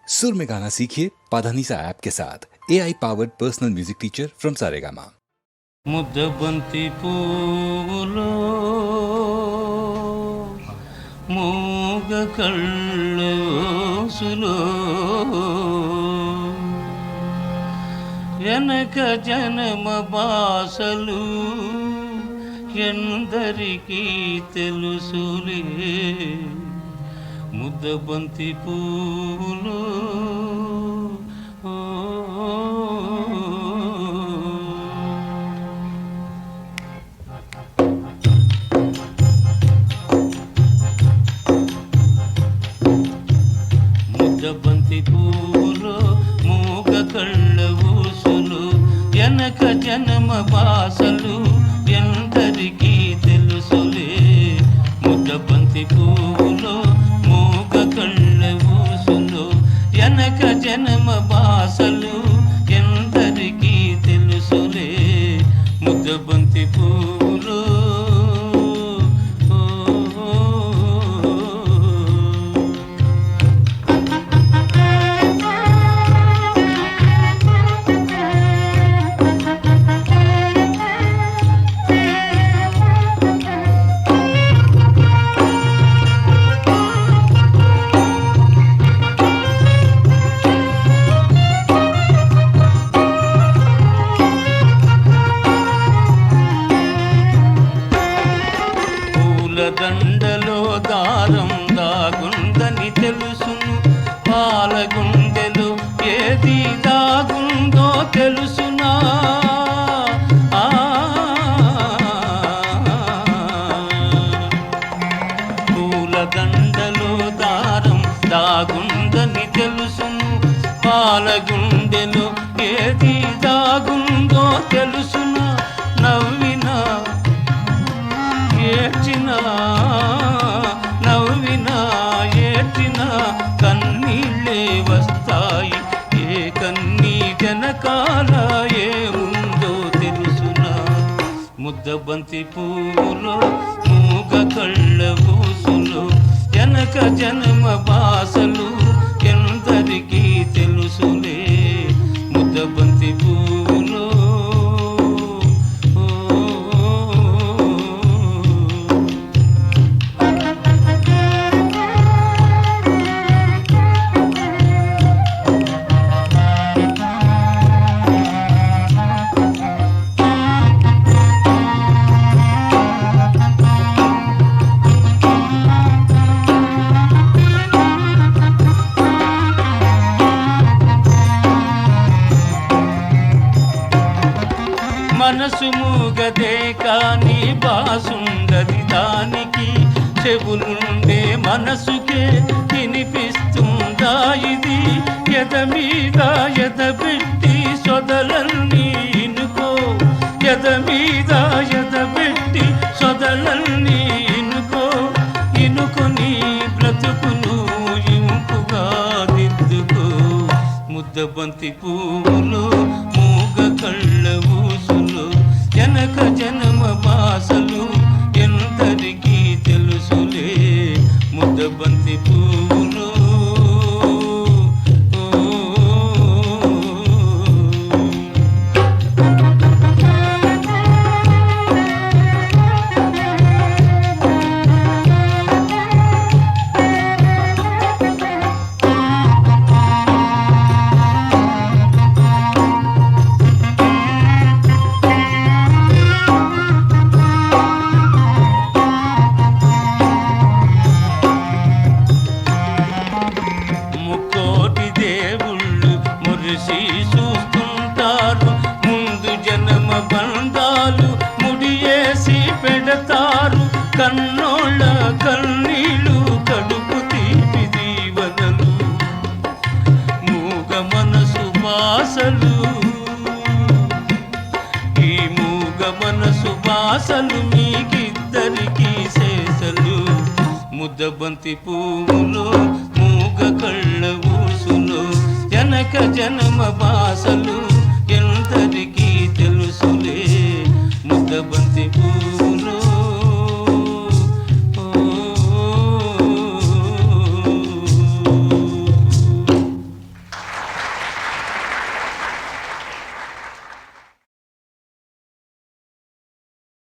सुर में गाना सीखिए पाधानीसा ऐप के साथ AI powered personal music teacher from Saregama. ముద్దబంతి పూలో మూగ కళ్ళోసులో వెనక జనమ బాసలు ఎందరికీ తెలుసులే ముద్దబంతి పూలో ముద్దబంతి పూలో మూగ కళ్ళ ఊసులు వెనక జనమ బాసలు ఎందరికీ తెలుసులే ముద్దబంతి పూలో మూగ కళ్ళ ఊసులు వెనక జనమ బాసలు ఎందరికీ తెలుసులే ముద్దబంతి పూలో దండలో దారం దాగుందని తెలుసును పాలగుండెలో ఏది దాగుందో తెలుసునా పూల దండలో దారం దాగుందని తెలుసును పాలగుండెలో ఏది దాగుందో తెలుసునా నవ్వినా ఏడ్చినా నవ్వినా ఏడ్చినా కన్నీళ్ళే వస్తాయి ఏ కన్నీ వెనకాల ఏముందో తెలుసునా ముద్దబంతి పూలో మూగ కళ్ళ ఊసులు వెనక జన్మ బాసలు ఎందరికీ తెలుసులే ముద్దబంతి పూలో మనసు మూగదే కాని బాసుండది దానికి చెవులుండే మనసుకే వినిపిస్తుందా ఇది ఎద మీద ఎద పెట్టి సొదలన్నీ ఇనుకో ఎద మీద ఎద పెట్టి సొదలన్నీ ఇనుకో ఇనుకొని బ్రతుకును ఇంపుగా దిద్దుకో ముద్దబంతి పూలు మూగ కళ్ళ ఊసులు వెనక జనమ బాసలు ఎందరికీ తెలుసులే ముద్దబంతి పూలు ముక్కోటి దేవుళ్ళు మురిసి చూస్తుంటారు ముందు జన్మ బంధాలు ముడియేసి పెడతారు కన్నోళ్ళ కన్నీళ్ళు కడుపు తీపి దీవెనలు మూగ మనసు బాసలు ఈ మూగ మనసు బాసలు మీకిద్దరికీ శేషలు ముద్దబంతి పూలు మూగ కళ్ళ ఊసులు వెనక జన్మ బాసలు